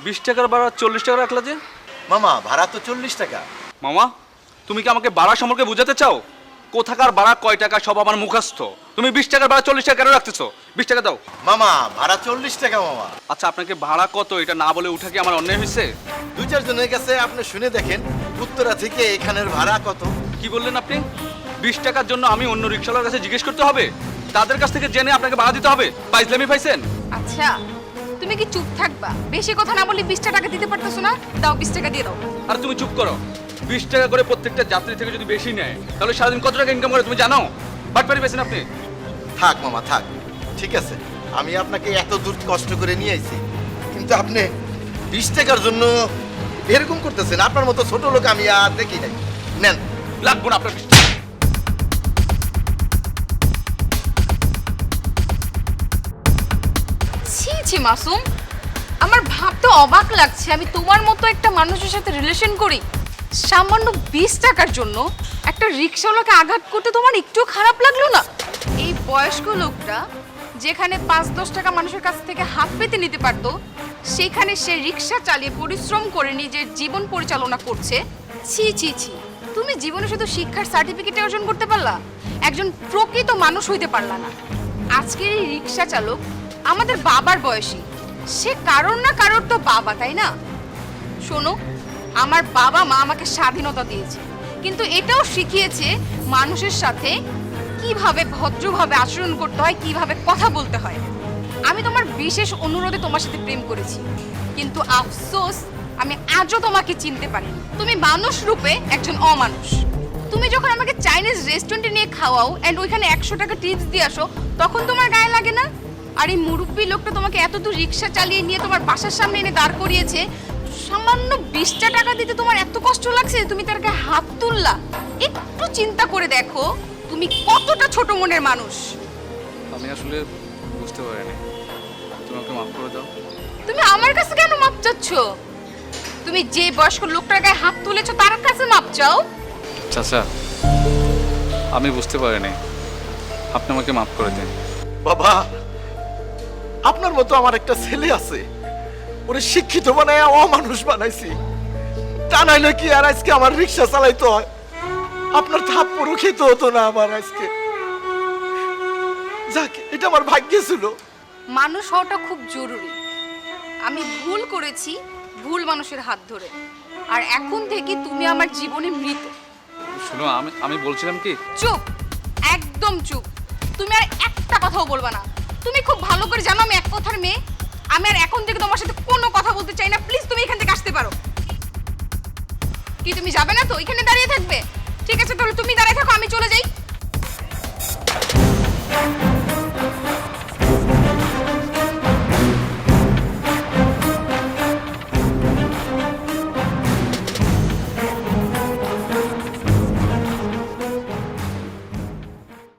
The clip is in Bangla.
20 টাকার ভাড়া 40 টাকা রাখলা যে? মামা ভাড়া তো 40 টাকা। মামা তুমি কি আমাকে ভাড়া সম্পর্কে বোঝাতে চাও? কোথাকার ভাড়া কয় টাকা সব আমার মুখস্থ। তুমি 20 টাকার ভাড়া 40 টাকা কেন রাখতেছো? 20 টাকা দাও। মামা ভাড়া 40 টাকা মামা। আচ্ছা আপনাকে ভাড়া কত এটা না বলে উঠা কি আমার অন্যায় হয়েছে? 2-4 জনের কাছে আপনি শুনে দেখেন উত্তরা থেকে এখানের ভাড়া কত। কি বললেন আপনি? 20 টাকার জন্য আমি অন্য রিকশাওয়ালার কাছে জিজ্ঞেস করতে হবে? তাদের কাছ থেকে জেনে আপনাকে ভাড়া দিতে হবে? পাইজলামি পাইছেন? আচ্ছা তুমি কি চুপ থাকবা? বেশি কথা না বলে 20 টাকা দিতে পারতেছো না? দাও 20 টাকা দিয়ে দাও। আর তুমি চুপ করো। 20 টাকা করে প্রত্যেকটা যাত্রী থেকে যদি বেশি নেয় তাহলে সারাদিন কত টাকা ইনকাম করে তুমি জানো? বাটপারি পেয়েছেন আপনি। থাক মামা থাক, ঠিক আছে আমি আপনাকে এত দূর কষ্ট করে নিয়ে আইছি, কিন্তু আপনি 20 টাকার জন্য এরকম করতেছেন। আপনার মতো ছোট লোক আমি আর দেখি নাই। নেন। লাগবো না আপনার 20 টাকা। ছি ছি মাসুম, আমার ভাবতে অবাক লাগছে আমি তোমার মতো একটা মানুষের সাথে রিলেশন করি। সামান্য 20 টাকার জন্য একটা রিকশাওয়ালাকে আঘাত করতে তোমার একটু খারাপ লাগলো না? এই বয়স্ক লোকটা যেখানে 5-10 টাকা মানুষের কাছ থেকে হাত পেতে নিতে পারতো, সেখানে সে রিকশা চালিয়ে পরিশ্রম করে নিজের জীবন পরিচালনা করছে। ছি ছি ছি, তুমি জীবনে শুধু শিক্ষার সার্টিফিকেট অর্জন করতে পারলা, একজন প্রকৃত মানুষ হইতে পারলা না। আজকের এই রিকশা চালক আমাদের বাবার বয়সী, সে কারোর না কারোর তো বাবা, তাই না? শোনো, আমার বাবা মা আমাকে স্বাধীনতা দিয়েছে, কিন্তু এটাও শিখিয়েছে মানুষের সাথে কিভাবে ভদ্রভাবে আচরণ করতে হয়, কিভাবে কথা বলতে হয়। আমি তোমার বিশেষ অনুরোধে তোমার সাথে প্রেম করেছি, কিন্তু আফসোস আমি আজও তোমাকে চিনতে পারিনি। তুমি মানুষ রূপে একজন অমানুষ। তুমি যখন আমাকে চাইনিজ রেস্টুরেন্টে নিয়ে খাওয়াও এন্ড ওইখানে 100 টাকা টিপস দিয়ে আসো, তখন তোমার গায়ে লাগে না? আর এই মুরব্বী লোকটা তোমাকে এত দূর রিক্সা চালিয়ে নিয়ে তোমার বাসার সামনে এনে দাঁড় করিয়েছে, সামান্য 20 টাকা দিতে তোমার এত কষ্ট লাগছে তুমি তার গায়ে হাত তুললা? একটু চিন্তা করে দেখো তুমি কতটা ছোট মনের মানুষ। আমি আসলে বুঝতে পারিনি, তুমি আমাকে মাফ করে দাও। তুমি আমার কাছে কেন মাপ চাচ্ছ? তুমি যে বয়স্ক লোকটার গায়ে হাত তুলেছো তার কাছে মাপ চাও? চাচা আমি বুঝতে পারিনি, আপনি আমাকে মাফ করে দিন। বাবা আপনার মতো আমার একটা ছেলে আছে, ওরে শিক্ষিত বানায় অমানুষ বানাইছি। তা নাইলে কি আর আজকে আমার রিক্সা চালাইতে হয়? আপনার থাপ্পড়ও খেতে হতো না আমার আজকে। যাক, এটা আমার ভাগ্যে ছিল। মানুষ হওয়াটা খুব জরুরি। আমি ভুল করেছি ভুল মানুষের হাত ধরে, আর এখন থেকে তুমি আমার জীবনে মৃত। শুনো, আমি বলছিলাম কি। চুপ, একদম চুপ। তুমি আর একটা কথাও বলবা না। তুমি খুব ভালো করে জানো আমি এক কথার মেয়ে। আমি আর এখন থেকে তোমার সাথে কোনো কথা বলতে চাই না। প্লিজ তুমি এখান থেকে আসতে পারো। কি তুমি যাবে না তো? এখানে দাঁড়িয়ে থাকবে? ঠিক আছে, তাহলে তুমি দাঁড়িয়ে থাকো, আমি চলে যাই।